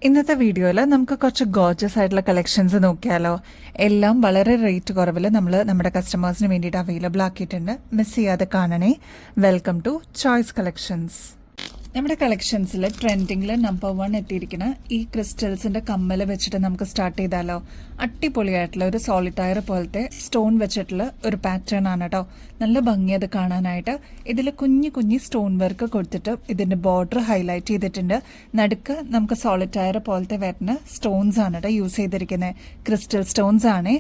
ഇന്നത്തെ വീഡിയോയിൽ നമുക്ക് കുറച്ച് ഗോർജസ് ആയിട്ടുള്ള കളക്ഷൻസ് നോക്കിയാലോ. എല്ലാം വളരെ റേറ്റ് കുറവിൽ നമ്മൾ നമ്മുടെ കസ്റ്റമേഴ്സിന് വേണ്ടിയിട്ട് അവൈലബിൾ ആക്കിയിട്ടുണ്ട്. മിസ് ചെയ്യാതെ കാണണേ. Welcome to choice collections. നമ്മുടെ കളക്ഷൻസിൽ ട്രെൻഡിങ്ങിൽ നമ്പർ 1 എത്തിയിരിക്കുന്ന ഈ ക്രിസ്റ്റൽസിന്റെ കമ്മൽ വെച്ചിട്ട് നമുക്ക് സ്റ്റാർട്ട് ചെയ്താലോ. അടിപൊളിയായിട്ടുള്ള ഒരു സോളിറ്റയർ പോലത്തെ സ്റ്റോൺ വെച്ചിട്ടുള്ള ഒരു പാറ്റേൺ ആണ് കേട്ടോ. നല്ല ഭംഗി അത് കാണാനായിട്ട്. ഇതിൽ കുഞ്ഞു കുഞ്ഞു സ്റ്റോൺ വർക്ക് കൊടുത്തിട്ട് ഇതിന്റെ ബോർഡർ ഹൈലൈറ്റ് ചെയ്തിട്ടുണ്ട്. നടുക്ക് നമുക്ക് സോളിറ്റയർ പോലത്തെ വരുന്ന സ്റ്റോൺസ് ആണ് കേട്ടോ യൂസ് ചെയ്തിരിക്കുന്നത്. ക്രിസ്റ്റൽ സ്റ്റോൺസ് ആണ്.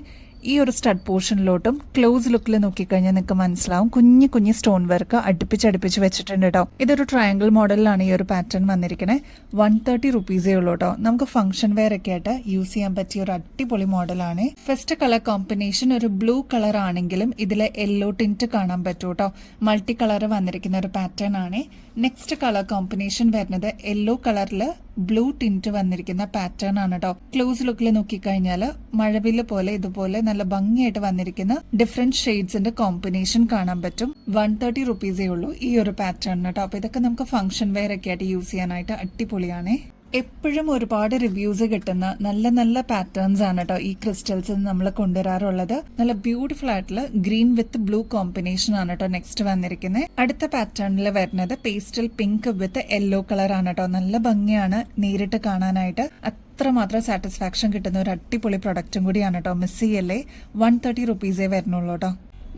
ഈ ഒരു സ്റ്റഡ് പോർഷനിലോട്ടും ക്ലോസ് ലുക്കിൽ നോക്കിക്കഴിഞ്ഞാൽ നിങ്ങൾക്ക് മനസ്സിലാവും കുഞ്ഞു കുഞ്ഞു സ്റ്റോൺ വർക്ക് അടുപ്പിച്ച് വെച്ചിട്ടുണ്ട് കേട്ടോ. ഇതൊരു ട്രയാങ്കിൾ മോഡലിലാണ് ഈ ഒരു പാറ്റേൺ വന്നിരിക്കുന്നത്. 130 റുപ്പീസേ ഉള്ളൂ കേട്ടോ. നമുക്ക് ഫംഗ്ഷൻ വെയർ ഒക്കെ ആയിട്ട് യൂസ് ചെയ്യാൻ പറ്റിയ ഒരു അടിപൊളി മോഡലാണ്. ഫസ്റ്റ് കളർ കോമ്പിനേഷൻ ഒരു ബ്ലൂ കളർ ആണെങ്കിലും ഇതിലെ യെല്ലോ ടിന്റ് കാണാൻ പറ്റൂ കേട്ടോ. മൾട്ടി കളർ വന്നിരിക്കുന്ന ഒരു പാറ്റേൺ ആണ്. നെക്സ്റ്റ് കളർ കോമ്പിനേഷൻ വരുന്നത് യെല്ലോ കളറിൽ ബ്ലൂ ടിന്റ് വന്നിരിക്കുന്ന പാറ്റേൺ ആണ് കേട്ടോ. ക്ലോസ് ലുക്കിൽ നോക്കിക്കഴിഞ്ഞാൽ മഴവില് പോലെ ഇതുപോലെ നല്ല ഭംഗിയായിട്ട് വന്നിരിക്കുന്ന ഡിഫറെന്റ് ഷെയ്ഡ്സിന്റെ കോമ്പിനേഷൻ കാണാൻ പറ്റും. 130 റുപ്പീസേ ഉള്ളൂ ഈ ഒരു പാറ്റേൺ കേട്ടോ. അപ്പൊ ഇതൊക്കെ നമുക്ക് ഫംഗ്ഷൻ വെയർ ഒക്കെ ആയിട്ട് യൂസ് ചെയ്യാനായിട്ട് അടിപൊളിയാണ്. എപ്പോഴും ഒരുപാട് റിവ്യൂസ് കിട്ടുന്ന നല്ല നല്ല പാറ്റേൺസ് ആണ് കേട്ടോ ഈ ക്രിസ്റ്റൽസ് നമ്മൾ കൊണ്ടുവരാറുള്ളത്. നല്ല ബ്യൂട്ടിഫുൾ ആയിട്ടുള്ള ഗ്രീൻ വിത്ത് ബ്ലൂ കോമ്പിനേഷൻ ആണ് കേട്ടോ നെക്സ്റ്റ് വന്നിരിക്കുന്നത്. അടുത്ത പാറ്റേണിൽ വരുന്നത് പേസ്റ്റൽ പിങ്ക് വിത്ത് യെല്ലോ കളർ ആണ് കേട്ടോ. നല്ല ഭംഗിയാണ് നേരിട്ട് കാണാനായിട്ട്. അത്രമാത്രം സാറ്റിസ്ഫാക്ഷൻ കിട്ടുന്ന ഒരു അടിപൊളി പ്രൊഡക്റ്റും കൂടിയാണ് കേട്ടോ. മിസ് ചെയ്യല്ലേ. 130 റുപ്പീസേ വരുന്നുള്ളൂ കേട്ടോ.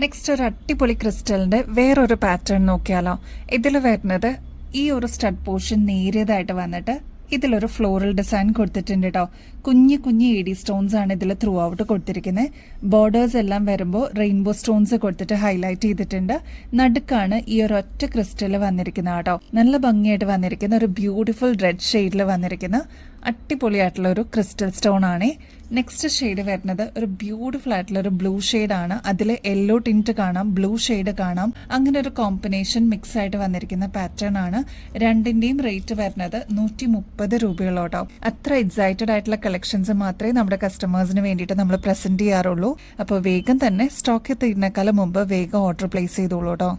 നെക്സ്റ്റ് ഒരു അടിപൊളി ക്രിസ്റ്റലിന്റെ വേറൊരു പാറ്റേൺ നോക്കിയാലോ. ഇതിൽ വരുന്നത് ഈ ഒരു സ്റ്റഡ് പോർഷൻ നേരിയതായിട്ട് വന്നിട്ട് ഇതിലൊരു ഫ്ലോറൽ ഡിസൈൻ കൊടുത്തിട്ടുണ്ട് കേട്ടോ. കുഞ്ഞു കുഞ്ഞു എഡി സ്റ്റോൺസ് ആണ് ഇതിൽ ത്രൂ ഔട്ട് കൊടുത്തിരിക്കുന്നത്. ബോർഡേഴ്സ് എല്ലാം വരുമ്പോൾ റെയിൻബോ സ്റ്റോൺസ് കൊടുത്തിട്ട് ഹൈലൈറ്റ് ചെയ്തിട്ടുണ്ട്. നടുക്കാണ് ഈ ഒരു ഒറ്റ ക്രിസ്റ്റൽ വന്നിരിക്കുന്നത് കേട്ടോ. നല്ല ഭംഗിയായിട്ട് വന്നിരിക്കുന്ന ഒരു ബ്യൂട്ടിഫുൾ റെഡ് ഷെയ്ഡിൽ വന്നിരിക്കുന്ന അടിപൊളിയായിട്ടുള്ള ഒരു ക്രിസ്റ്റൽ സ്റ്റോൺ ആണ്. നെക്സ്റ്റ് ഷെയ്ഡ് വരുന്നത് ഒരു ബ്യൂട്ടിഫുൾ ആയിട്ടുള്ള ഒരു ബ്ലൂ ഷെയ്ഡ് ആണ്. അതിൽ യെല്ലോ ടിന്റ് കാണാം, ബ്ലൂ ഷെയ്ഡ് കാണാം. അങ്ങനെ ഒരു കോമ്പിനേഷൻ മിക്സ് ആയിട്ട് വന്നിരിക്കുന്ന പാറ്റേൺ ആണ്. രണ്ടിന്റെയും റേറ്റ് വരുന്നത് 130 രൂപയോട്ടോ. അത്ര എക്സൈറ്റഡ് ആയിട്ടുള്ള കളക്ഷൻസ് മാത്രമേ നമ്മുടെ കസ്റ്റമേഴ്സിന് വേണ്ടിയിട്ട് നമ്മൾ പ്രസന്റ് ചെയ്യാറുള്ളൂ. അപ്പോൾ വേഗം തന്നെ സ്റ്റോക്ക് എത്തുന്നതിനേക്കാളും മുമ്പ് വേഗം ഓർഡർ പ്ലേസ് ചെയ്തോളൂ കേട്ടോ.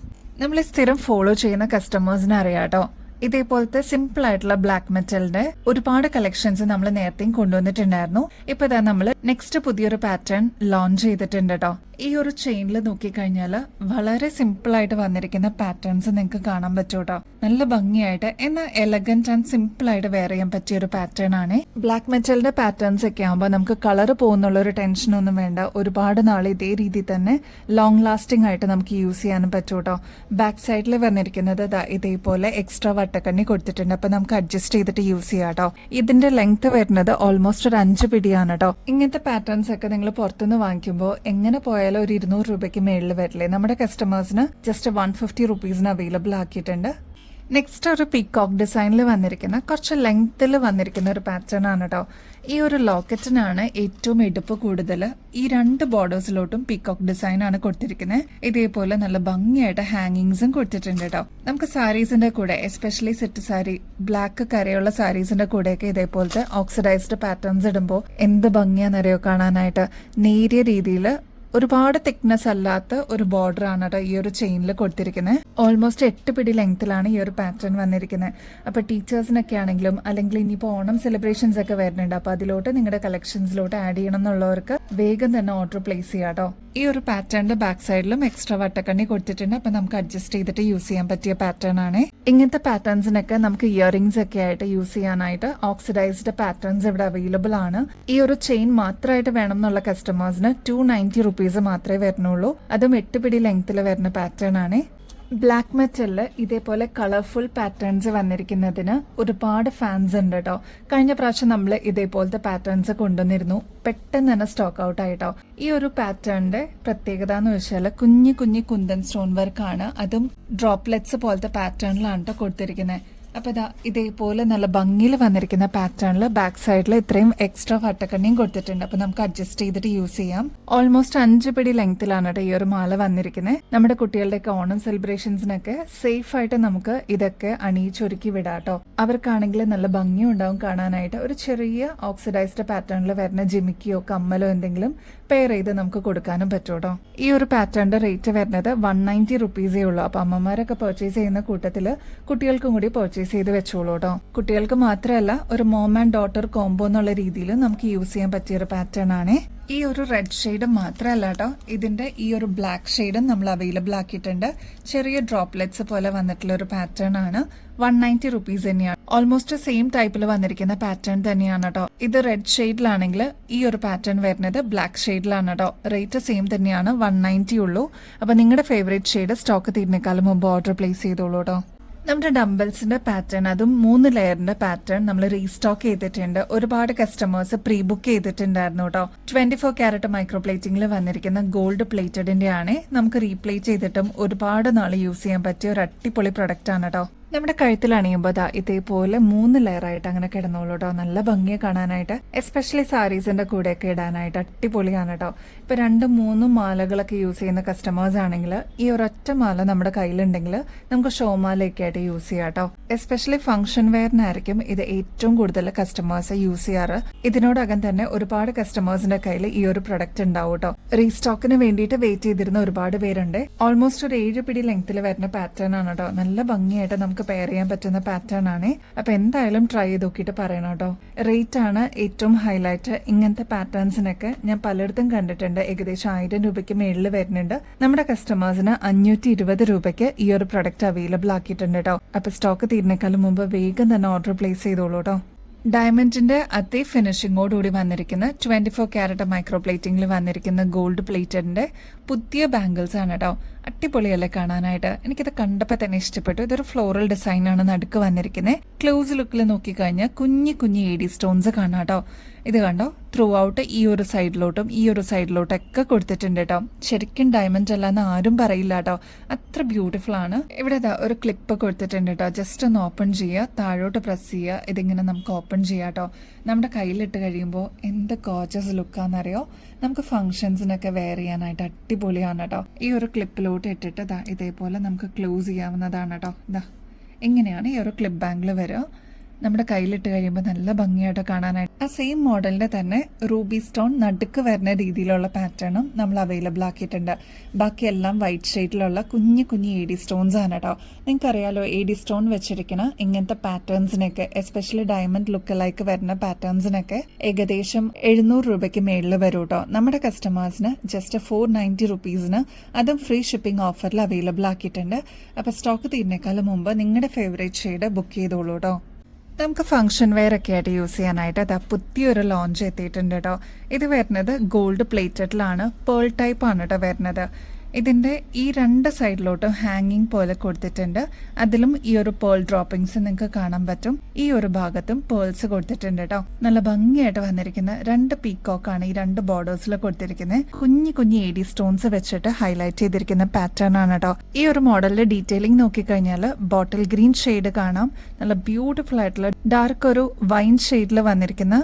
നമ്മൾ സ്ഥിരം ഫോളോ ചെയ്യുന്ന കസ്റ്റമേഴ്സിന് അറിയാട്ടോ, ഇതേപോലത്തെ സിമ്പിൾ ആയിട്ടുള്ള ബ്ലാക്ക് മെറ്റലിന്റെ ഒരുപാട് കളക്ഷൻസ് നമ്മൾ നേരത്തെയും കൊണ്ടുവന്നിട്ടുണ്ടായിരുന്നു. ഇപ്പൊ ഇതാ നമ്മൾ നെക്സ്റ്റ് പുതിയൊരു പാറ്റേൺ ലോഞ്ച് ചെയ്തിട്ടുണ്ട് കേട്ടോ. ഈ ഒരു ചെയിനിൽ നോക്കിക്കഴിഞ്ഞാൽ വളരെ സിമ്പിൾ ആയിട്ട് വന്നിരിക്കുന്ന പാറ്റേൺസ് നിങ്ങൾക്ക് കാണാൻ പറ്റും കേട്ടോ. നല്ല ഭംഗിയായിട്ട് എന്നാൽ എലഗന്റ് ആൻഡ് സിമ്പിൾ ആയിട്ട് വെയർ ചെയ്യാൻ പറ്റിയ ഒരു പാറ്റേൺ ആണ്. ബ്ലാക്ക് മെറ്റലിന്റെ പാറ്റേൺസ് ഒക്കെ ആകുമ്പോൾ നമുക്ക് കളർ പോകുന്നുള്ള ഒരു ടെൻഷനൊന്നും വേണ്ട. ഒരുപാട് നാൾ ഇതേ രീതിയിൽ തന്നെ ലോങ് ലാസ്റ്റിംഗ് ആയിട്ട് നമുക്ക് യൂസ് ചെയ്യാനും പറ്റും കേട്ടോ. ബാക്ക് സൈഡിൽ വന്നിരിക്കുന്നത് ഇതേപോലെ എക്സ്ട്രാ വട്ടക്കണ്ണി കൊടുത്തിട്ടുണ്ട്. അപ്പൊ നമുക്ക് അഡ്ജസ്റ്റ് ചെയ്തിട്ട് യൂസ് ചെയ്യാം കേട്ടോ. ഇതിന്റെ ലെങ്ത് വരുന്നത് ഓൾമോസ്റ്റ് ഒരു 5 പിടിയാണ് കേട്ടോ. ഇങ്ങനത്തെ പാറ്റേൺസ് ഒക്കെ നിങ്ങൾ പുറത്തുനിന്ന് വാങ്ങിക്കുമ്പോൾ എങ്ങനെ പോയാലും ഒരു 200 രൂപയ്ക്ക് മേളിൽ വരില്ലേ. നമ്മുടെ കസ്റ്റമേഴ്സിന് ജസ്റ്റ് 150 റുപ്പീസിന് അവൈലബിൾ ആക്കിയിട്ടുണ്ട്. നെക്സ്റ്റ് ഒരു പീകോക്ക് ഡിസൈനിൽ വന്നിരിക്കുന്ന കുറച്ച് ലെങ്ത്തിൽ വന്നിരിക്കുന്ന ഒരു പാറ്റേൺ ആണ് കേട്ടോ. ഈ ഒരു ലോക്കറ്റിനാണ് ഏറ്റവും എടുപ്പ് കൂടുതൽ. ഈ 2 ബോർഡേഴ്സിലോട്ടും പീകോക്ക് ഡിസൈൻ ആണ് കൊടുത്തിരിക്കുന്നത്. ഇതേപോലെ നല്ല ഭംഗിയായിട്ട് ഹാങ്ങിങ്സും കൊടുത്തിട്ടുണ്ട് കേട്ടോ. നമുക്ക് സാരീസിന്റെ കൂടെ എസ്പെഷ്യലി സെറ്റ് സാരി, ബ്ലാക്ക് കരയുള്ള സാരീസിന്റെ കൂടെയൊക്കെ ഇതേപോലത്തെ ഓക്സിഡൈസ്ഡ് പാറ്റേൺസ് ഇടുമ്പോൾ എന്ത് ഭംഗിയാണെന്നറിയോ കാണാനായിട്ട്. നേരിയ രീതിയിൽ ഒരുപാട് തിക്നെസ് അല്ലാത്ത ഒരു ബോർഡർ ആണ് കേട്ടോ ഈ ഒരു ചെയിനിൽ കൊടുത്തിരിക്കുന്നത്. ഓൾമോസ്റ്റ് 8 പിടി ലെങ്ത്തിലാണ് ഈ ഒരു പാറ്റേൺ വന്നിരിക്കുന്നത്. അപ്പൊ ടീച്ചേഴ്സിനൊക്കെ ആണെങ്കിലും അല്ലെങ്കിൽ ഇനിയിപ്പോൾ ഓണം സെലിബ്രേഷൻസ് ഒക്കെ വരുന്നുണ്ട്. അപ്പൊ അതിലോട്ട് നിങ്ങളുടെ കളക്ഷൻസിലോട്ട് ആഡ് ചെയ്യണം എന്നുള്ളവർക്ക് വേഗം തന്നെ ഓർഡർ പ്ലേസ് ചെയ്യാം കേട്ടോ. ഈ ഒരു പാറ്റേണിന്റെ ബാക്ക് സൈഡിലും എക്സ്ട്രാ വട്ടക്കണ്ണി കൊടുത്തിട്ടുണ്ട്. അപ്പൊ നമുക്ക് അഡ്ജസ്റ്റ് ചെയ്തിട്ട് യൂസ് ചെയ്യാൻ പറ്റിയ പാറ്റേൺ ആണ്. ഇങ്ങനത്തെ പാറ്റേൺസിനൊക്കെ നമുക്ക് ഇയറിംഗ്സ് ഒക്കെ ആയിട്ട് യൂസ് ചെയ്യാനായിട്ട് ഓക്സിഡൈസ്ഡ് പാറ്റേൺസ് ഇവിടെ അവൈലബിൾ ആണ്. ഈ ഒരു ചെയിൻ മാത്രമായിട്ട് വേണം എന്നുള്ള കസ്റ്റമേഴ്സിന് 290 റുപ്പീസ് മാത്രമേ വരുന്നുള്ളൂ. അതും 8 പിടി ലെങ്ത്തിൽ വരുന്ന പാറ്റേൺ ആണ്. ബ്ലാക്ക് മെറ്റലില് ഇതേപോലെ കളർഫുൾ പാറ്റേൺസ് വന്നിരിക്കുന്നതിന് ഒരുപാട് ഫാൻസ് ഉണ്ട് കേട്ടോ. കഴിഞ്ഞ പ്രാവശ്യം നമ്മൾ ഇതേപോലത്തെ പാറ്റേൺസ് കൊണ്ടുവന്നിരുന്നു. പെട്ടെന്ന് തന്നെ സ്റ്റോക്ക് ഔട്ട് ആയിട്ടോ. ഈ ഒരു പാറ്റേണിന്റെ പ്രത്യേകത എന്ന് വെച്ചാൽ കുഞ്ഞു കുഞ്ഞു കുന്തൻ സ്റ്റോൺ വർക്കാണ്. അതും ഡ്രോപ്ലെറ്റ്സ് പോലത്തെ പാറ്റേണിലാണ് കേട്ടോ കൊടുത്തിരിക്കുന്നത്. അപ്പൊ ഇതേപോലെ നല്ല ഭംഗിയിൽ വന്നിരിക്കുന്ന പാറ്റേണിൽ ബാക്ക് സൈഡിൽ ഇത്രയും എക്സ്ട്രാ വട്ടക്കണ്ണിയും കൊടുത്തിട്ടുണ്ട്. അപ്പൊ നമുക്ക് അഡ്ജസ്റ്റ് ചെയ്തിട്ട് യൂസ് ചെയ്യാം. ഓൾമോസ്റ്റ് 5 പിടി ലെങ്ത്തിലാണ് കേട്ടോ ഈ ഒരു മാല വന്നിരിക്കുന്നത്. നമ്മുടെ കുട്ടികളുടെയൊക്കെ ഓണം സെലിബ്രേഷൻസിനൊക്കെ സേഫ് ആയിട്ട് നമുക്ക് ഇതൊക്കെ അണിയിച്ചൊരുക്കി വിടാം കേട്ടോ. അവർക്കാണെങ്കിൽ നല്ല ഭംഗിയും ഉണ്ടാവും കാണാനായിട്ട്. ഒരു ചെറിയ ഓക്സിഡൈസ്ഡ് പാറ്റേണിൽ വരുന്ന ജിമിക്കിയോ കമ്മലോ എന്തെങ്കിലും പെയർ ചെയ്ത് നമുക്ക് കൊടുക്കാനും പറ്റും കേട്ടോ. ഈ ഒരു പാറ്റേണിന്റെ റേറ്റ് വരുന്നത് 190 റുപ്പീസേ ഉള്ളൂ. അപ്പൊ അമ്മമാരൊക്കെ പർച്ചേസ് ചെയ്യുന്ന കൂട്ടത്തിൽ കുട്ടികൾക്കും കൂടി പർച്ചേസ് പർച്ചേസ് ചെയ്ത് വെച്ചോളൂ കേട്ടോ. കുട്ടികൾക്ക് മാത്രമല്ല, ഒരു മോം ആൻഡ് ഡോട്ടർ കോംബോ എന്നുള്ള രീതിയിൽ നമുക്ക് യൂസ് ചെയ്യാൻ പറ്റിയൊരു പാറ്റേൺ ആണ്. ഈ ഒരു റെഡ് ഷെയ്ഡ് മാത്രമല്ല കേട്ടോ, ഇതിന്റെ ഈ ഒരു ബ്ലാക്ക് ഷെയ്ഡും നമ്മൾ അവൈലബിൾ ആക്കിയിട്ടുണ്ട്. ചെറിയ ഡ്രോപ്ലെറ്റ്സ് പോലെ വന്നിട്ടുള്ള ഒരു പാറ്റേൺ ആണ്. 190 റുപ്പീസ് തന്നെയാണ്. ഓൾമോസ്റ്റ് സെയിം ടൈപ്പിൽ വന്നിരിക്കുന്ന പാറ്റേൺ തന്നെയാണ് കേട്ടോ. ഇത് റെഡ് ഷെയ്ഡിലാണെങ്കിൽ ഈ ഒരു പാറ്റേൺ വരുന്നത് ബ്ലാക്ക് ഷെയ്ഡിലാണ് കേട്ടോ. റേറ്റ് സെയിം തന്നെയാണ്, 190 ഉള്ളൂ. അപ്പൊ നിങ്ങളുടെ ഫേവറേറ്റ് ഷെയ്ഡ് സ്റ്റോക്ക് തീരുന്നേക്കാളും മുമ്പ് ഓർഡർ പ്ലേസ് ചെയ്തോളൂ കേട്ടോ. നമ്മുടെ ഡംബൽസിന്റെ പാറ്റേൺ, അതും 3 ലെയറിന്റെ പാറ്റേൺ നമ്മൾ റീസ്റ്റോക്ക് ചെയ്തിട്ടുണ്ട്. ഒരുപാട് കസ്റ്റമേഴ്സ് പ്രീ ബുക്ക് ചെയ്തിട്ടുണ്ടായിരുന്നു കേട്ടോ. 24 ക്യാരറ്റ് മൈക്രോ പ്ലേറ്റിംഗിൽ വന്നിരിക്കുന്ന ഗോൾഡ് പ്ലേറ്റഡിന്റെ ആണ്. നമുക്ക് റീപ്ലേറ്റ് ചെയ്തിട്ടും ഒരുപാട് നാൾ യൂസ് ചെയ്യാൻ പറ്റിയ ഒരു അടിപൊളി പ്രൊഡക്റ്റ് ആണ് കേട്ടോ. നമ്മുടെ കഴുത്തിൽ അണിയുമ്പോൾ ഇതേപോലെ 3 ലെയർ ആയിട്ട് അങ്ങനെ കിടന്നോളൂ കേട്ടോ. നല്ല ഭംഗിയെ കാണാനായിട്ട്, എസ്പെഷ്യലി സാരീസിന്റെ കൂടെയൊക്കെ ഇടാനായിട്ട് അടിപൊളിയാണ് കേട്ടോ. ഇപ്പൊ 2-3 മാലകളൊക്കെ യൂസ് ചെയ്യുന്ന കസ്റ്റമേഴ്സ് ആണെങ്കിൽ ഈ ഒരൊറ്റ മാല നമ്മുടെ കയ്യിലുണ്ടെങ്കിൽ നമുക്ക് ഷോ മാലയൊക്കെ ആയിട്ട് യൂസ് ചെയ്യാം കേട്ടോ. എസ്പെഷ്യലി ഫംഗ്ഷൻ വെയറിനായിരിക്കും ഇത് ഏറ്റവും കൂടുതൽ കസ്റ്റമേഴ്സ് യൂസ് ചെയ്യാറ്. ഇതിനോടകം തന്നെ ഒരുപാട് കസ്റ്റമേഴ്സിന്റെ കയ്യിൽ ഈ ഒരു പ്രൊഡക്റ്റ് ഉണ്ടാവും കേട്ടോ. റീസ്റ്റോക്കിന് വേണ്ടിയിട്ട് വെയിറ്റ് ചെയ്തിരുന്ന ഒരുപാട് പേരുണ്ട്. ഓൾമോസ്റ്റ് ഒരു 7 പിടി ലെങ്ത്തിൽ വരുന്ന പാറ്റേൺ ആണ് കേട്ടോ. നല്ല ഭംഗിയായിട്ട് നമുക്ക് പെയർ ചെയ്യാൻ പറ്റുന്ന പാറ്റേൺ ആണ്. അപ്പൊ എന്തായാലും ട്രൈ ചെയ്ത് നോക്കിയിട്ട് പറയണം കേട്ടോ. റേറ്റ് ആണ് ഏറ്റവും ഹൈലൈറ്റ്. ഇങ്ങനത്തെ പാറ്റേൺസിനൊക്കെ ഞാൻ പലയിടത്തും കണ്ടിട്ടുണ്ട്. ഏകദേശം 1000 രൂപയ്ക്ക് മേളിൽ വരുന്നുണ്ട്. നമ്മുടെ കസ്റ്റമേഴ്സിന് 520 രൂപയ്ക്ക് ഈ ഒരു പ്രൊഡക്റ്റ് അവൈലബിൾ ആക്കിയിട്ടുണ്ട് കേട്ടോ. അപ്പൊ സ്റ്റോക്ക് തീരുന്നേക്കാളും മുമ്പ് വേഗം തന്നെ ഓർഡർ പ്ലേസ് ചെയ്തോളൂ കേട്ടോ. ഡയമണ്ടിന്റെ അതേ ഫിനിഷിങ്ങോടുകൂടി വന്നിരിക്കുന്ന 24 ക്യാരറ്റ് മൈക്രോ പ്ലേറ്റിംഗിൽ വന്നിരിക്കുന്ന ഗോൾഡ് പ്ലേറ്റഡിന്റെ പുതിയ ബാംഗിൾസ് ആണ് കേട്ടോ. അടിപൊളിയല്ലേ കാണാനായിട്ട്. എനിക്കിത് കണ്ടപ്പോൾ തന്നെ ഇഷ്ടപ്പെട്ടു. ഇതൊരു ഫ്ലോറൽ ഡിസൈൻ ആണ് നടുക്ക് വന്നിരിക്കുന്നത്. ക്ലോസ് ലുക്കിൽ നോക്കിക്കഴിഞ്ഞാൽ കുഞ്ഞി കുഞ്ഞി AD സ്റ്റോൺസ് കാണാം കേട്ടോ. ഇത് കണ്ടോ, ത്രൂ ഔട്ട് ഈ ഒരു സൈഡിലോട്ടും ഈ ഒരു സൈഡിലോട്ടും ഒക്കെ കൊടുത്തിട്ടുണ്ട് കേട്ടോ. ശരിക്കും ഡയമണ്ട് അല്ലാന്ന് ആരും പറയില്ല കേട്ടോ. അത്ര ബ്യൂട്ടിഫുൾ ആണ്. ഇവിടെ ഒരു ക്ലിപ്പ് കൊടുത്തിട്ടുണ്ട് കേട്ടോ. ജസ്റ്റ് ഒന്ന് ഓപ്പൺ ചെയ്യുക, താഴോട്ട് പ്രസ് ചെയ്യുക. ഇതിങ്ങനെ നമുക്ക് ഓപ്പൺ ചെയ്യാം കേട്ടോ. നമ്മുടെ കയ്യിലിട്ട് കഴിയുമ്പോൾ എന്ത് ഗോർജസ് ലുക്കാന്നറിയോ. നമുക്ക് ഫംഗ്ഷൻസിനൊക്കെ വെയർ ചെയ്യാനായിട്ട് അടിപൊളിയാണ് കേട്ടോ. ഈ ഒരു ക്ലിപ്പിലോട്ട് ഇട്ടിട്ട് ഇതേപോലെ നമുക്ക് ക്ലോസ് ചെയ്യാവുന്നതാണ് കേട്ടോ. ഇങ്ങനെയാണ് ഈ ഒരു ക്ലിപ്പ് ബാംഗിൾ വരിക. നമ്മുടെ കയ്യിലിട്ട് കഴിയുമ്പോൾ നല്ല ഭംഗിയായിട്ട് കാണാനായിട്ട്. ആ സെയിം മോഡലിന്റെ തന്നെ റൂബി സ്റ്റോൺ നടുക്ക് വരുന്ന രീതിയിലുള്ള പാറ്റേണും നമ്മൾ അവൈലബിൾ ആക്കിയിട്ടുണ്ട്. ബാക്കിയെല്ലാം വൈറ്റ് ഷെയ്ഡിലുള്ള കുഞ്ഞു കുഞ്ഞു AD സ്റ്റോൺസ് ആണ് കേട്ടോ. നിങ്ങൾക്കറിയാലോ, AD സ്റ്റോൺ വെച്ചിരിക്കുന്ന ഇങ്ങനത്തെ പാറ്റേൺസിനൊക്കെ, എസ്പെഷ്യലി ഡയമണ്ട് ലുക്കിലേക്ക് വരുന്ന പാറ്റേൺസിനൊക്കെ ഏകദേശം 700 രൂപയ്ക്ക് മേളിൽ വരും കേട്ടോ. നമ്മുടെ കസ്റ്റമേഴ്സിന് ജസ്റ്റ് 490 റുപ്പീസിന്, അതും ഫ്രീ ഷിപ്പിംഗ് ഓഫറിൽ അവൈലബിൾ ആക്കിയിട്ടുണ്ട്. അപ്പൊ സ്റ്റോക്ക് തീരുന്നേക്കാളും മുമ്പ് നിങ്ങളുടെ ഫേവറേറ്റ് ഷെയ്ഡ് ബുക്ക് ചെയ്തോളൂ കേട്ടോ. നമുക്ക് ഫംഗ്ഷൻ വെയർ ഒക്കെ ആയിട്ട് യൂസ് ചെയ്യാനായിട്ട് പുതിയൊരു ലോഞ്ച് എത്തിയിട്ടുണ്ട് കേട്ടോ. ഇത് വരുന്നത് ഗോൾഡ് പ്ലേറ്റഡിലാണ്. പേൾ ടൈപ്പ് ആണ് കേട്ടോ വരുന്നത്. ഇതിന്റെ ഈ 2 സൈഡിലോട്ടും ഹാങ്ങിങ് പോലെ കൊടുത്തിട്ടുണ്ട്. അതിലും ഈ ഒരു പേൾ ഡ്രോപ്പിംഗ്സ് നിങ്ങൾക്ക് കാണാൻ പറ്റും. ഈ ഒരു ഭാഗത്തും പേൾസ് കൊടുത്തിട്ടുണ്ട് കേട്ടോ. നല്ല ഭംഗിയായിട്ട് വന്നിരിക്കുന്ന 2 പീക്കോക്കാണ് ഈ 2 ബോർഡേഴ്സിൽ കൊടുത്തിരിക്കുന്നത്. കുഞ്ഞു കുഞ്ഞു AD സ്റ്റോൺസ് വെച്ചിട്ട് ഹൈലൈറ്റ് ചെയ്തിരിക്കുന്ന പാറ്റേൺ ആണ് കേട്ടോ. ഈ ഒരു മോഡലിന്റെ ഡീറ്റെയിലിംഗ് നോക്കിക്കഴിഞ്ഞാൽ ബോട്ടിൽ ഗ്രീൻ ഷെയ്ഡ് കാണാം. നല്ല ബ്യൂട്ടിഫുൾ ആയിട്ടുള്ള ഡാർക്ക് ഒരു വൈൻ ഷെയ്ഡിൽ വന്നിരിക്കുന്ന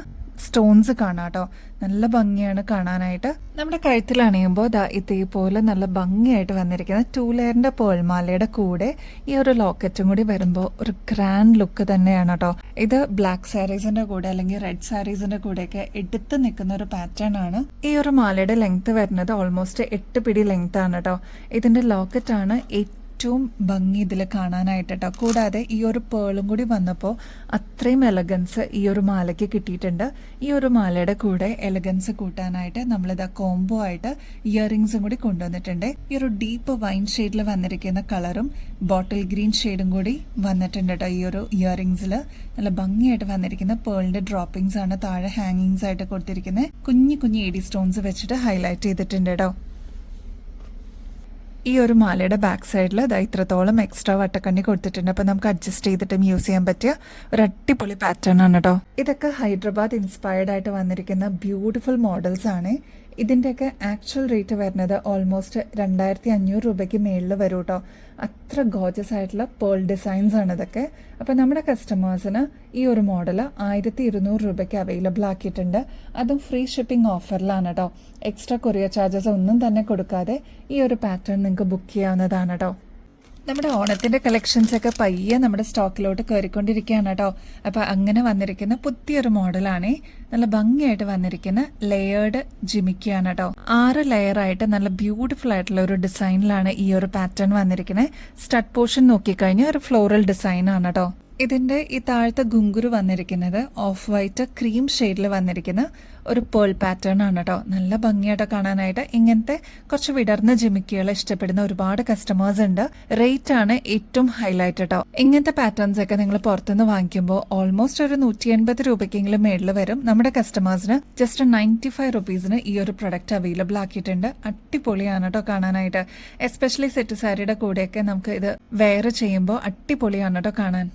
സ്റ്റോൺസ് കാണാം കേട്ടോ. നല്ല ഭംഗിയാണ് കാണാനായിട്ട്. നമ്മുടെ കഴുത്തിൽ അണിയുമ്പോൾ ഇതേപോലെ നല്ല ഭംഗിയായിട്ട് വന്നിരിക്കുന്ന 2 ലെയറിന്റെ പേൾമാലയുടെ കൂടെ ഈ ഒരു ലോക്കറ്റും കൂടി വരുമ്പോൾ ഒരു ഗ്രാൻഡ് ലുക്ക് തന്നെയാണ് കേട്ടോ. ഇത് ബ്ലാക്ക് സാരീസിന്റെ കൂടെ അല്ലെങ്കിൽ റെഡ് സാരീസിന്റെ കൂടെയൊക്കെ എടുത്ത് നിൽക്കുന്ന ഒരു പാറ്റേൺ ആണ്. ഈ ഒരു മാലയുടെ ലെങ്ത് വരുന്നത് ഓൾമോസ്റ്റ് 8 പിടി ലെങ്ത് ആണ് കേട്ടോ. ഇതിന്റെ ലോക്കറ്റ് ആണ് ഏറ്റവും ഭംഗി ഇതിൽ കാണാനായിട്ട് കേട്ടോ. കൂടാതെ ഈ ഒരു പേളും കൂടി വന്നപ്പോൾ അത്രയും എലഗൻസ് ഈ ഒരു മാലയ്ക്ക് കിട്ടിയിട്ടുണ്ട്. ഈ ഒരു മാലയുടെ കൂടെ എലഗൻസ് കൂട്ടാനായിട്ട് നമ്മളിതാ കോംബോ ആയിട്ട് ഇയറിംഗ്സും കൂടി കൊണ്ടുവന്നിട്ടുണ്ട്. ഈ ഒരു ഡീപ്പ് വൈൻ ഷെയ്ഡിൽ വന്നിരിക്കുന്ന കളറും ബോട്ടിൽ ഗ്രീൻ ഷെയ്ഡും കൂടി വന്നിട്ടുണ്ട് കേട്ടോ. ഈ ഒരു ഇയറിംഗ്സിൽ നല്ല ഭംഗിയായിട്ട് വന്നിരിക്കുന്ന പേളിന്റെ ഡ്രോപ്പിംഗ്സ് ആണ് താഴെ ഹാങ്ങിങ്സ് ആയിട്ട് കൊടുത്തിരിക്കുന്നത്. കുഞ്ഞു കുഞ്ഞു AD സ്റ്റോൺസ് വെച്ചിട്ട് ഹൈലൈറ്റ് ചെയ്തിട്ടുണ്ട് കേട്ടോ. ഈ ഒരു മാലയുടെ ബാക്ക് സൈഡിൽ ഇത്രത്തോളം എക്സ്ട്രാ വട്ടക്കണ്ണി കൊടുത്തിട്ടുണ്ട്. അപ്പൊ നമുക്ക് അഡ്ജസ്റ്റ് ചെയ്തിട്ടും യൂസ് ചെയ്യാൻ പറ്റിയ ഒരു അടിപൊളി പാറ്റേൺ ആണ് കേട്ടോ. ഇതൊക്കെ ഹൈദരാബാദ് ഇൻസ്പയർഡ് ആയിട്ട് വന്നിരിക്കുന്ന ബ്യൂട്ടിഫുൾ മോഡൽസ് ആണ്. ഇതിൻ്റെയൊക്കെ ആക്ച്വൽ റേറ്റ് വരുന്നത് ഓൾമോസ്റ്റ് 2500 രൂപയ്ക്ക് മേളിൽ വരും കേട്ടോ. അത്ര ഗോർജസ് ആയിട്ടുള്ള പേൾ ഡിസൈൻസ് ആണ് ഇതൊക്കെ. അപ്പം നമ്മുടെ കസ്റ്റമേഴ്സിന് ഈ ഒരു മോഡൽ 1200 രൂപയ്ക്ക് അവൈലബിൾ ആക്കിയിട്ടുണ്ട്. അതും ഫ്രീ ഷിപ്പിംഗ് ഓഫറിലാണ് കേട്ടോ. എക്സ്ട്രാ കൊറിയർ ചാർജസ് ഒന്നും തന്നെ കൊടുക്കാതെ ഈ ഒരു പാറ്റേൺ നിങ്ങൾക്ക് ബുക്ക് ചെയ്യാവുന്നതാണ് കേട്ടോ. നമ്മുടെ ഓണത്തിന്റെ കളക്ഷൻസ് ഒക്കെ പയ്യെ നമ്മുടെ സ്റ്റോക്കിലോട്ട് കയറിക്കൊണ്ടിരിക്കുകയാണ് കേട്ടോ. അപ്പൊ അങ്ങനെ വന്നിരിക്കുന്ന പുതിയൊരു മോഡലാണ്. നല്ല ഭംഗിയായിട്ട് വന്നിരിക്കുന്ന ലെയേർഡ് ജിമിക്കിയാണ് കേട്ടോ. 6 ലെയർ ആയിട്ട് നല്ല ബ്യൂട്ടിഫുൾ ആയിട്ടുള്ള ഒരു ഡിസൈനിലാണ് ഈ ഒരു പാറ്റേൺ വന്നിരിക്കുന്നത്. സ്റ്റഡ് പോർഷൻ നോക്കിക്കഴിഞ്ഞാൽ ഒരു ഫ്ലോറൽ ഡിസൈൻ ആണ് കേട്ടോ. ഇതിന്റെ ഈ താഴത്തെ ഗുങ്കുരു വന്നിരിക്കുന്നത് ഓഫ് വൈറ്റ് ക്രീം ഷെയ്ഡിൽ വന്നിരിക്കുന്ന ഒരു പേൾ പാറ്റേൺ ആണ് കേട്ടോ. നല്ല ഭംഗിയായിട്ട് കാണാനായിട്ട്. ഇങ്ങനത്തെ കുറച്ച് വിടർന്ന ജിമിക്കുകൾ ഇഷ്ടപ്പെടുന്ന ഒരുപാട് കസ്റ്റമേഴ്സ് ഉണ്ട്. റേറ്റ് ആണ് ഏറ്റവും ഹൈലൈറ്റ് കേട്ടോ. ഇങ്ങനത്തെ പാറ്റേൺസ് ഒക്കെ നിങ്ങൾ പുറത്തുനിന്ന് വാങ്ങിക്കുമ്പോൾ ഓൾമോസ്റ്റ് ഒരു 180 രൂപയ്ക്കെങ്കിലും മേളിൽ വരും. നമ്മുടെ കസ്റ്റമേഴ്സിന് ജസ്റ്റ് 95 റുപ്പീസിന് ഈ ഒരു പ്രൊഡക്റ്റ് അവൈലബിൾ ആക്കിയിട്ടുണ്ട്. അടിപൊളിയാണ് കേട്ടോ കാണാനായിട്ട്. എസ്പെഷ്യലി സെറ്റ് സാരിയുടെ കൂടെയൊക്കെ നമുക്ക് ഇത് വെയർ ചെയ്യുമ്പോൾ അടിപൊളിയാണ് കേട്ടോ കാണാൻ.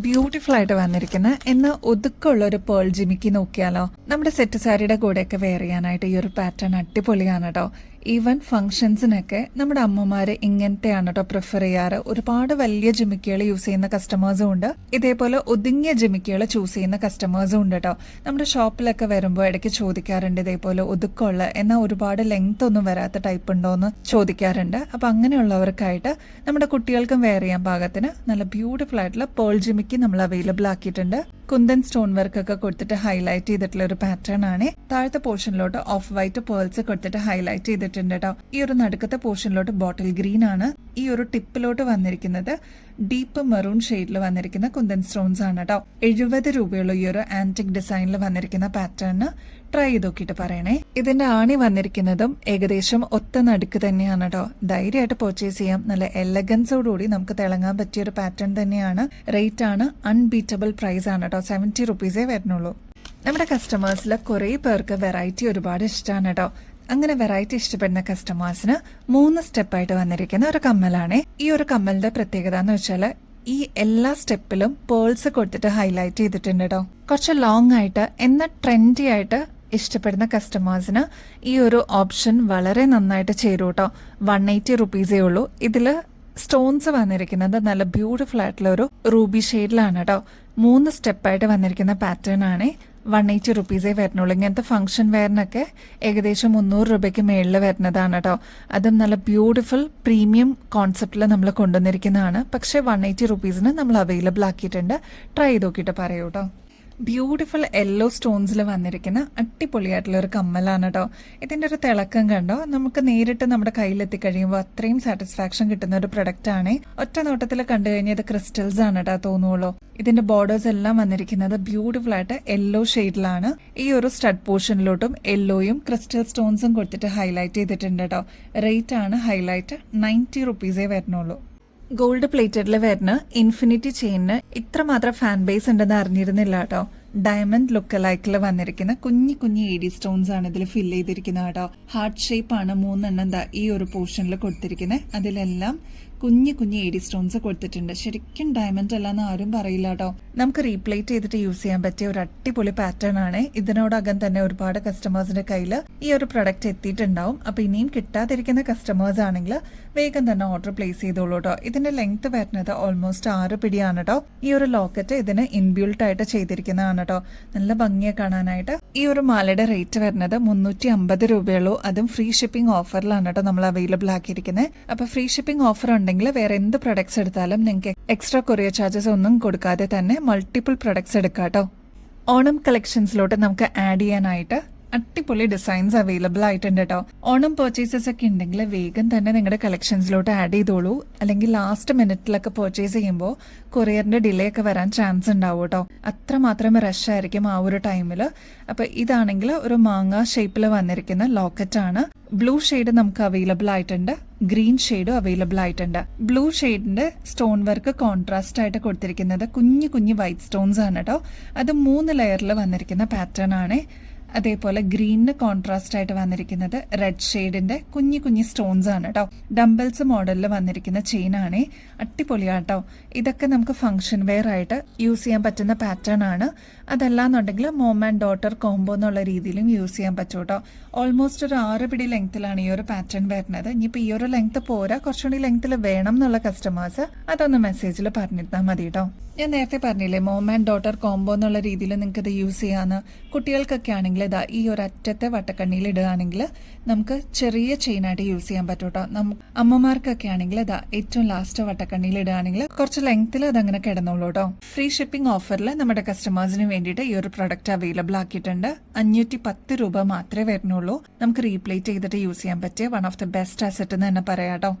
ബ്യൂട്ടിഫുൾ ആയിട്ട് വന്നിരിക്കുന്ന എന്നാൽ ഒതുക്കമുള്ള ഒരു പേൾ ജിമിക്ക് നോക്കിയാലോ. നമ്മുടെ സെറ്റ് സാരിയുടെ കൂടെയൊക്കെ വെയർ ചെയ്യാനായിട്ട് ഈ ഒരു പാറ്റേൺ അടിപൊളിയാണ് കേട്ടോ. ഈവൻ ഫംഗ്ഷൻസിനൊക്കെ നമ്മുടെ അമ്മമാര് ഇങ്ങനത്തെയാണ് കേട്ടോ പ്രിഫർ ചെയ്യാറ്. ഒരുപാട് വലിയ ജിമിക്കുകൾ യൂസ് ചെയ്യുന്ന കസ്റ്റമേഴ്സും ഉണ്ട്, ഇതേപോലെ ഒതുങ്ങിയ ജിമിക്കുകൾ ചൂസ് ചെയ്യുന്ന കസ്റ്റമേഴ്സും ഉണ്ട് കേട്ടോ. നമ്മുടെ ഷോപ്പിലൊക്കെ വരുമ്പോൾ ഇടയ്ക്ക് ചോദിക്കാറുണ്ട് ഇതേപോലെ ഒതുക്കമുള്ള എന്നാൽ ഒരുപാട് ലെങ്ത് ഒന്നും വരാത്ത ടൈപ്പ് ഉണ്ടോ എന്ന് ചോദിക്കാറുണ്ട്. അപ്പൊ അങ്ങനെയുള്ളവർക്കായിട്ട് നമ്മുടെ കുട്ടികൾക്കും വെയർ ചെയ്യാൻ പാകത്തിന് നല്ല ബ്യൂട്ടിഫുൾ ആയിട്ടുള്ള പേൾ ജിമിക്ക് നമ്മൾ അവൈലബിൾ ആക്കിയിട്ടുണ്ട്. കുന്തൻ സ്റ്റോൺ വർക്ക് ഒക്കെ കൊടുത്തിട്ട് ഹൈലൈറ്റ് ചെയ്തിട്ടുള്ള ഒരു പാറ്റേൺ ആണ്. താഴത്തെ പോർഷനിലോട്ട് ഓഫ് വൈറ്റ് പേൾസ് കൊടുത്തിട്ട് ഹൈലൈറ്റ് ചെയ്തിട്ടുണ്ട് കേട്ടോ. ഈ ഒരു നടുക്കത്തെ പോർഷനിലോട്ട് ബോട്ടിൽ ഗ്രീൻ ആണ്. ഈ ഒരു ടിപ്പിലോട്ട് വന്നിരിക്കുന്നത് ഡീപ്പ് മെറൂൺ ഷെയ്ഡിൽ വന്നിരിക്കുന്ന കുന്തൻ സ്റ്റോൺസ് ആണ് കേട്ടോ. 70 രൂപയുള്ള ഈ ഒരു ആന്റിക് ഡിസൈനിൽ വന്നിരിക്കുന്ന പാറ്റേൺ ട്രൈ ചെയ്ത് നോക്കിയിട്ട് പറയണേ. ഇതിന്റെ ആണി വന്നിരിക്കുന്നതും ഏകദേശം ഒത്ത നടുക്ക് തന്നെയാണ് കേട്ടോ. ധൈര്യമായിട്ട് പർച്ചേസ് ചെയ്യാം. നല്ല എലഗൻസോടുകൂടി നമുക്ക് തിളങ്ങാൻ പറ്റിയ ഒരു പാറ്റേൺ തന്നെയാണ്. റേറ്റ് ആണ് അൺബീറ്റബിൾ പ്രൈസ് ആണ് കേട്ടോ. 70 റുപ്പീസേ വരുന്നുള്ളൂ. നമ്മുടെ കസ്റ്റമേഴ്സിൽ കുറെ പേർക്ക് വെറൈറ്റി ഒരുപാട് ഇഷ്ടമാണ് കേട്ടോ. അങ്ങനെ വെറൈറ്റി ഇഷ്ടപ്പെടുന്ന കസ്റ്റമേഴ്സിന് 3 സ്റ്റെപ്പായിട്ട് വന്നിരിക്കുന്ന ഒരു കമ്മലാണ്. ഈ ഒരു കമ്മലിന്റെ പ്രത്യേകത എന്ന് വെച്ചാൽ ഈ എല്ലാ സ്റ്റെപ്പിലും പേൾസ് കൊടുത്തിട്ട് ഹൈലൈറ്റ് ചെയ്തിട്ടുണ്ട് കേട്ടോ. കുറച്ച് ലോങ് ആയിട്ട് എന്നാൽ ട്രെൻഡി ആയിട്ട് ഇഷ്ടപ്പെടുന്ന കസ്റ്റമേഴ്സിന് ഈ ഒരു ഓപ്ഷൻ വളരെ നന്നായിട്ട് ചേരും കേട്ടോ. 180 റുപ്പീസേ ഉള്ളൂ. ഇതില് സ്റ്റോൺസ് വന്നിരിക്കുന്നത് നല്ല ബ്യൂട്ടിഫുൾ ആയിട്ടുള്ള ഒരു റൂബി ഷെയ്ഡിലാണ് കേട്ടോ. 3 സ്റ്റെപ്പായിട്ട് വന്നിരിക്കുന്ന പാറ്റേൺ ആണ്. 180 റുപ്പീസേ വരുന്നുള്ളൂ. ഇങ്ങനത്തെ ഫംഗ്ഷൻ വെയറിനൊക്കെ ഏകദേശം 300 രൂപയ്ക്ക് മേളിൽ വരുന്നതാണ് കേട്ടോ. അതും നല്ല ബ്യൂട്ടിഫുൾ പ്രീമിയം കോൺസെപ്റ്റിൽ നമ്മൾ കൊണ്ടുവന്നിരിക്കുന്നതാണ്. പക്ഷേ 180 റുപ്പീസിന് നമ്മൾ അവൈലബിൾ ആക്കിയിട്ടുണ്ട്. ട്രൈ ചെയ്ത് നോക്കിയിട്ട് പറയൂ കേട്ടോ. ബ്യൂട്ടിഫുൾ യെല്ലോ സ്റ്റോൺസിൽ വന്നിരിക്കുന്ന അടിപൊളിയായിട്ടുള്ള ഒരു കമ്മലാണ് കേട്ടോ. ഇതിന്റെ ഒരു തിളക്കം കണ്ടോ, നമുക്ക് നേരിട്ട് നമ്മുടെ കയ്യിലെത്തി കഴിയുമ്പോൾ അത്രയും സാറ്റിസ്ഫാക്ഷൻ കിട്ടുന്ന ഒരു പ്രൊഡക്റ്റ് ആണ്. ഒറ്റ നോട്ടത്തിൽ കണ്ടു കഴിഞ്ഞാൽ ഇത് ക്രിസ്റ്റൽസ് ആണ് കേട്ടോ തോന്നുള്ളൂ. ഇതിന്റെ ബോർഡേഴ്സ് എല്ലാം വന്നിരിക്കുന്നത് ബ്യൂട്ടിഫുൾ ആയിട്ട് യെല്ലോ ഷെയ്ഡിലാണ്. ഈ ഒരു സ്റ്റഡ് പോർഷനിലോട്ടും യെല്ലോയും ക്രിസ്റ്റൽ സ്റ്റോൺസും കൊടുത്തിട്ട് ഹൈലൈറ്റ് ചെയ്തിട്ടുണ്ട് കേട്ടോ. റേറ്റ് ആണ് ഹൈലൈറ്റ് 90 റുപ്പീസേ വരുന്നുള്ളൂ. ഗോൾഡ് പ്ലേറ്റഡിൽ വരുന്ന ഇൻഫിനിറ്റി ചെയിനിന് ഇത്രമാത്രം ഫാൻ ബേസ് ഉണ്ടെന്ന് അറിഞ്ഞിരുന്നില്ല കേട്ടോ. ഡയമണ്ട് ലുക്ക് ലൈക്കിൽ വന്നിരിക്കുന്ന കുഞ്ഞി കുഞ്ഞി എഡി സ്റ്റോൺസ് ആണ് ഇതിൽ ഫില്ല് ചെയ്തിരിക്കുന്നത് കേട്ടോ. ഹാർട്ട് ഷേപ്പ് ആണ് 3 എണ്ണം ഈ ഒരു പോർഷനിൽ കൊടുത്തിരിക്കുന്നത്. അതിലെല്ലാം കുഞ്ഞി കുഞ്ഞി എഡി സ്റ്റോൺസ് കൊടുത്തിട്ടുണ്ട്. ശരിക്കും ഡയമണ്ട് അല്ലാന്ന് ആരും പറയില്ല കേട്ടോ. നമുക്ക് റീപ്ലേറ്റ് ചെയ്തിട്ട് യൂസ് ചെയ്യാൻ പറ്റിയ ഒരു അടിപൊളി പാറ്റേൺ ആണ്. ഇതിനോടകം തന്നെ ഒരുപാട് കസ്റ്റമേഴ്സിന്റെ കയ്യിൽ ഈ ഒരു പ്രൊഡക്റ്റ് എത്തിയിട്ടുണ്ടാവും. അപ്പൊ ഇനിയും കിട്ടാതിരിക്കുന്ന കസ്റ്റമേഴ്സ് ആണെങ്കിൽ വേഗം തന്നെ ഓർഡർ പ്ലേസ് ചെയ്തോളൂ കേട്ടോ. ഇതിന്റെ ലെങ്ത് വരുന്നത് ഓൾമോസ്റ്റ് 6 പിടിയാണ് കേട്ടോ. ഈ ഒരു ലോക്കറ്റ് ഇതിന് ഇൻബിൽട്ട് ആയിട്ട് ചെയ്തിരിക്കുന്നതാണ് കേട്ടോ. നല്ല ഭംഗിയെ കാണാനായിട്ട്. ഈ ഒരു മാലയുടെ റേറ്റ് വരുന്നത് 350 രൂപയുള്ളൂ. അതും ഫ്രീ ഷിപ്പിംഗ് ഓഫറിലാണ് കേട്ടോ നമ്മൾ അവൈലബിൾ ആക്കിയിരിക്കുന്നത്. അപ്പൊ ഫ്രീ ഷിപ്പിംഗ് ഓഫർ ഉണ്ടെങ്കിൽ വേറെ എന്ത് പ്രൊഡക്ട്സ് എടുത്താലും നിങ്ങൾക്ക് എക്സ്ട്രാ കൊറിയർ ചാർജസ് ഒന്നും കൊടുക്കാതെ തന്നെ മൾട്ടിപ്പിൾ പ്രൊഡക്ട്സ് എടുക്കാം കേട്ടോ. ഓണം കളക്ഷൻസിലോട്ട് നമുക്ക് ആഡ് ചെയ്യാനായിട്ട് അടിപൊളി ഡിസൈൻസ് അവൈലബിൾ ആയിട്ടുണ്ട് കേട്ടോ. ഓണം പർച്ചേസസ് ഒക്കെ ഉണ്ടെങ്കിൽ വേഗം തന്നെ നിങ്ങളുടെ കളക്ഷൻസിലോട്ട് ആഡ് ചെയ്തോളൂ. അല്ലെങ്കിൽ ലാസ്റ്റ് മിനിറ്റിലൊക്കെ പർച്ചേസ് ചെയ്യുമ്പോൾ കൊറിയറിന്റെ ഡിലേ ഒക്കെ വരാൻ ചാൻസ് ഉണ്ടാവും കേട്ടോ. അത്രമാത്രം റഷ് ആയിരിക്കും ആ ഒരു ടൈമിൽ. അപ്പൊ ഇതാണെങ്കിൽ ഒരു മാങ്ങ ഷേപ്പിൽ വന്നിരിക്കുന്ന ലോക്കറ്റ് ആണ്. ബ്ലൂ ഷെയ്ഡ് നമുക്ക് അവൈലബിൾ ആയിട്ടുണ്ട്, ഗ്രീൻ ഷെയ്ഡും അവൈലബിൾ ആയിട്ടുണ്ട്. ബ്ലൂ ഷെയ്ഡിന്റെ സ്റ്റോൺ വർക്ക് കോൺട്രാസ്റ്റ് ആയിട്ട് കൊടുത്തിരിക്കുന്നത് കുഞ്ഞു കുഞ്ഞു വൈറ്റ് സ്റ്റോൺസ് ആണ് കേട്ടോ. അത് 3 ലെയറിൽ വന്നിരിക്കുന്ന പാറ്റേൺ ആണ്. അതേപോലെ ഗ്രീനിന് കോൺട്രാസ്റ്റ് ആയിട്ട് വന്നിരിക്കുന്നത് റെഡ് ഷെയ്ഡിന്റെ കുഞ്ഞു കുഞ്ഞു സ്റ്റോൺസ് ആണ് കേട്ടോ. ഡംബൽസ് മോഡലിൽ വന്നിരിക്കുന്ന ചെയിൻ ആണ്. അടിപൊളിയാട്ടോ. ഇതൊക്കെ നമുക്ക് ഫംഗ്ഷൻ വെയർ ആയിട്ട് യൂസ് ചെയ്യാൻ പറ്റുന്ന പാറ്റേൺ ആണ്. അതല്ലാന്നുണ്ടെങ്കിൽ മോം ആൻഡ് ഡോട്ടർ കോംബോ എന്നുള്ള രീതിയിലും യൂസ് ചെയ്യാൻ പറ്റും കേട്ടോ. ഓൾമോസ്റ്റ് ഒരു 6 പിടി ലെങ്ത്തിലാണ് ഈ ഒരു പാറ്റേൺ വരുന്നത്. ഇനിയിപ്പോൾ ഈ ഒരു ലെങ്ത് പോരാ, കുറച്ചുകൂടി ലെങ്ത്തിൽ വേണം എന്നുള്ള കസ്റ്റമേഴ്സ് അതൊന്ന് മെസ്സേജിൽ പറഞ്ഞിരുന്നാൽ മതി കേട്ടോ. ഞാൻ നേരത്തെ പറഞ്ഞില്ലേ മോം ആൻഡ് ഡോട്ടർ കോംബോ എന്നുള്ള രീതിയിൽ നിങ്ങൾക്ക് ഇത് യൂസ് ചെയ്യാന്ന്. കുട്ടികൾക്കൊക്കെ ആണെങ്കിൽ ഇതാ ഈ ഒരു അറ്റത്തെ വട്ടക്കണ്ണിയിൽ ഇടുകയാണെങ്കിൽ നമുക്ക് ചെറിയ ചെയിനായിട്ട് യൂസ് ചെയ്യാൻ പറ്റും കേട്ടോ. അമ്മമാർക്കൊക്കെ ആണെങ്കിൽ ഇതാ ഏറ്റവും ലാസ്റ്റ് വട്ടക്കണ്ണിയിൽ ഇടുകയാണെങ്കിൽ കുറച്ച് ലെങ്ത്തിൽ അതങ്ങനെ കിടന്നോളൂ കേട്ടോ. ഫ്രീ ഷിപ്പിംഗ് ഓഫറിൽ നമ്മുടെ കസ്റ്റമേഴ്സിന് വേണ്ടിയിട്ട് ഈ ഒരു പ്രൊഡക്റ്റ് അവൈലബിൾ ആക്കിയിട്ടുണ്ട്. 510 രൂപ മാത്രമേ വരുന്നുള്ളൂ. നമുക്ക് റീപ്ലേറ്റ് ചെയ്തിട്ട് യൂസ് ചെയ്യാൻ പറ്റിയ one of the best asset എന്ന് തന്നെ പറയാം കേട്ടോ.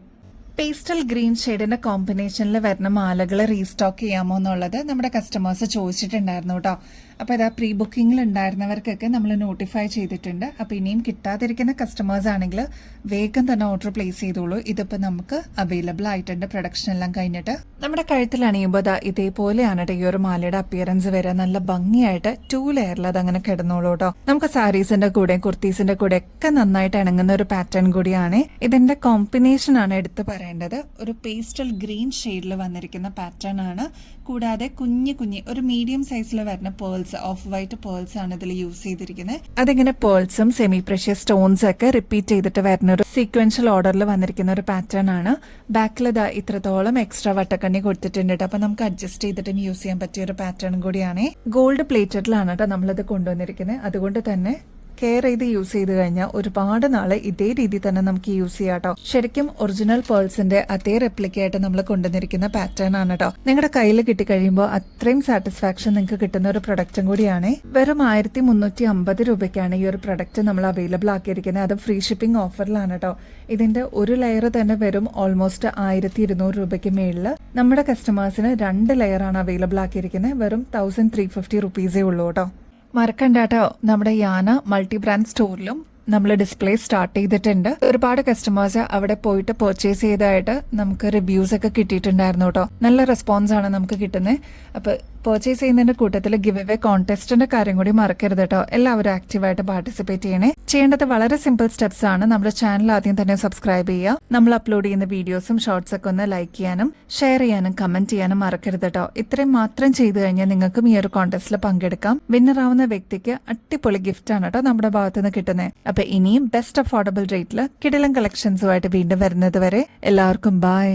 പേസ്റ്റൽ ഗ്രീൻ ഷെയ്ഡിന്റെ കോമ്പിനേഷനിൽ വരുന്ന മാലകൾ റീസ്റ്റോക്ക് ചെയ്യാമോ എന്നുള്ളത് നമ്മുടെ കസ്റ്റമേഴ്സ് ചോദിച്ചിട്ടുണ്ടായിരുന്നു കേട്ടോ. അപ്പോൾ ഇതാ പ്രീ ബുക്കിംഗിൽ ഉണ്ടായിരുന്നവർക്കൊക്കെ നമ്മൾ നോട്ടിഫൈ ചെയ്തിട്ടുണ്ട്. അപ്പോൾ ഇനിയും കിട്ടാതിരിക്കുന്ന കസ്റ്റമേഴ്സ് ആണെങ്കിൽ വേഗം തന്നെ ഓർഡർ പ്ലേസ് ചെയ്തോളൂ. ഇതിപ്പോൾ നമുക്ക് അവൈലബിൾ ആയിട്ടുണ്ട് പ്രൊഡക്ഷൻ എല്ലാം കഴിഞ്ഞിട്ട്. നമ്മുടെ കഴുത്തിൽ അണിയുമ്പോൾ ഇതേപോലെയാണ് ഈ ഒരു മാലയുടെ അപ്പിയറൻസ് വരെ നല്ല ഭംഗിയായിട്ട് 2 ലെയറിൽ അത് അങ്ങനെ കിടന്നോളൂ കേട്ടോ. നമുക്ക് സാരീസിന്റെ കൂടെ കുർത്തീസിന്റെ കൂടെ ഒക്കെ നന്നായിട്ട് ഇണങ്ങുന്ന ഒരു പാറ്റേൺ കൂടിയാണ്. ഇതിന്റെ കോമ്പിനേഷൻ ആണ് എടുത്ത് പറയേണ്ടത്. ഒരു പേസ്റ്റൽ ഗ്രീൻ ഷെയ്ഡിൽ വന്നിരിക്കുന്ന പാറ്റേൺ ആണ്. കൂടാതെ കുഞ്ഞു ഒരു മീഡിയം സൈസിൽ വരുന്ന പേൾസ്, ഓഫ് വൈറ്റ് പേൾസ് ആണ് ഇതിൽ യൂസ് ചെയ്തിരിക്കുന്നത്. അതിങ്ങനെ പേൾസും സെമി പ്രഷ്യസ് സ്റ്റോൺസ് ഒക്കെ റിപ്പീറ്റ് ചെയ്തിട്ട് വരുന്ന ഒരു സീക്വൻഷ്യൽ ഓർഡറിൽ വന്നിരിക്കുന്ന ഒരു പാറ്റേൺ ആണ്. ബാക്കിൽ ഇത്രത്തോളം എക്സ്ട്രാ വട്ടക്കണ്ണി കൊടുത്തിട്ടുണ്ട്. അപ്പൊ നമുക്ക് അഡ്ജസ്റ്റ് ചെയ്തിട്ടും യൂസ് ചെയ്യാൻ പറ്റിയ ഒരു പാറ്റേൺ കൂടിയാണ്. ഗോൾഡ് പ്ലേറ്റഡിലാണ് കേട്ടോ നമ്മളിത് കൊണ്ടുവന്നിരിക്കുന്നത്. അതുകൊണ്ട് തന്നെ കെയർ ചെയ്ത് യൂസ് ചെയ്ത് കഴിഞ്ഞാൽ ഒരുപാട് നാളെ ഇതേ രീതി തന്നെ നമുക്ക് യൂസ് ചെയ്യാം കേട്ടോ. ശരിക്കും ഒറിജിനൽ പേൾസിന്റെ അതേ റെപ്ലിക്കായിട്ട് നമ്മൾ കൊണ്ടുവന്നിരിക്കുന്ന പാറ്റേൺ ആണ് കേട്ടോ. നിങ്ങളുടെ കയ്യിൽ കിട്ടിക്കഴിയുമ്പോൾ അത്രയും സാറ്റിസ്ഫാക്ഷൻ നിങ്ങൾക്ക് കിട്ടുന്ന ഒരു പ്രൊഡക്റ്റും കൂടിയാണ്. വെറും 1350 രൂപയ്ക്കാണ് ഈ ഒരു പ്രൊഡക്റ്റ് നമ്മൾ അവൈലബിൾ ആക്കിയിരിക്കുന്നത്. അത് ഫ്രീ ഷിപ്പിംഗ് ഓഫറിലാണ് കേട്ടോ. ഇതിന്റെ ഒരു ലെയർ തന്നെ വരും ഓൾമോസ്റ്റ് 1200 രൂപയ്ക്ക് മേളിൽ. നമ്മുടെ കസ്റ്റമേഴ്സിന് 2 ലെയറാണ് അവൈലബിൾ ആക്കിയിരിക്കുന്നത്. വെറും 1350 റുപ്പീസേ ഉള്ളൂ കേട്ടോ. മറക്കണ്ട കേട്ടോ, നമ്മുടെ യാന മൾട്ടി ബ്രാൻഡ് സ്റ്റോറിലും നമ്മൾ ഡിസ്പ്ലേ സ്റ്റാർട്ട് ചെയ്തിട്ടുണ്ട്. ഒരുപാട് കസ്റ്റമേഴ്സ് അവിടെ പോയിട്ട് പർച്ചേസ് ചെയ്തതായിട്ട് നമുക്ക് റിവ്യൂസ് ഒക്കെ കിട്ടിയിട്ടുണ്ടായിരുന്നു കേട്ടോ. നല്ല റെസ്പോൺസ് ആണ് നമുക്ക് കിട്ടുന്നത്. അപ്പൊ പർച്ചേസ് ചെയ്യുന്നതിന്റെ കൂട്ടത്തിൽ ഗിവ് അവേ കോൺടെസ്റ്റിന്റെ കാര്യം കൂടി മറക്കരുത് കേട്ടോ. എല്ലാവരും ആക്റ്റീവായിട്ട് പാർട്ടിസിപ്പേറ്റ് ചെയ്യണേ. ചെയ്യേണ്ടത് വളരെ സിമ്പിൾ സ്റ്റെപ്സ് ആണ്. നമ്മുടെ ചാനൽ ആദ്യം തന്നെ സബ്സ്ക്രൈബ് ചെയ്യുക. നമ്മൾ അപ്ലോഡ് ചെയ്യുന്ന വീഡിയോസും ഷോർട്സ് ഒക്കെ ഒന്ന് ലൈക്ക് ചെയ്യാനും ഷെയർ ചെയ്യാനും കമന്റ് ചെയ്യാനും മറക്കരുത് കേട്ടോ. ഇത്രയും മാത്രം ചെയ്തു കഴിഞ്ഞാൽ നിങ്ങൾക്കും ഈ ഒരു കോൺടെസ്റ്റിൽ പങ്കെടുക്കാം. വിന്നർ ആവുന്ന വ്യക്തിക്ക് അടിപൊളി ഗിഫ്റ്റ് ആണ് കേട്ടോ നമ്മുടെ ഭാഗത്ത് നിന്ന് കിട്ടുന്നത്. അപ്പൊ ഇനിയും ബെസ്റ്റ് അഫോർഡബിൾ റേറ്റിൽ കിടിലൻ കളക്ഷൻസുമായിട്ട് വീണ്ടും വരുന്നത് വരെ എല്ലാവർക്കും ബൈ.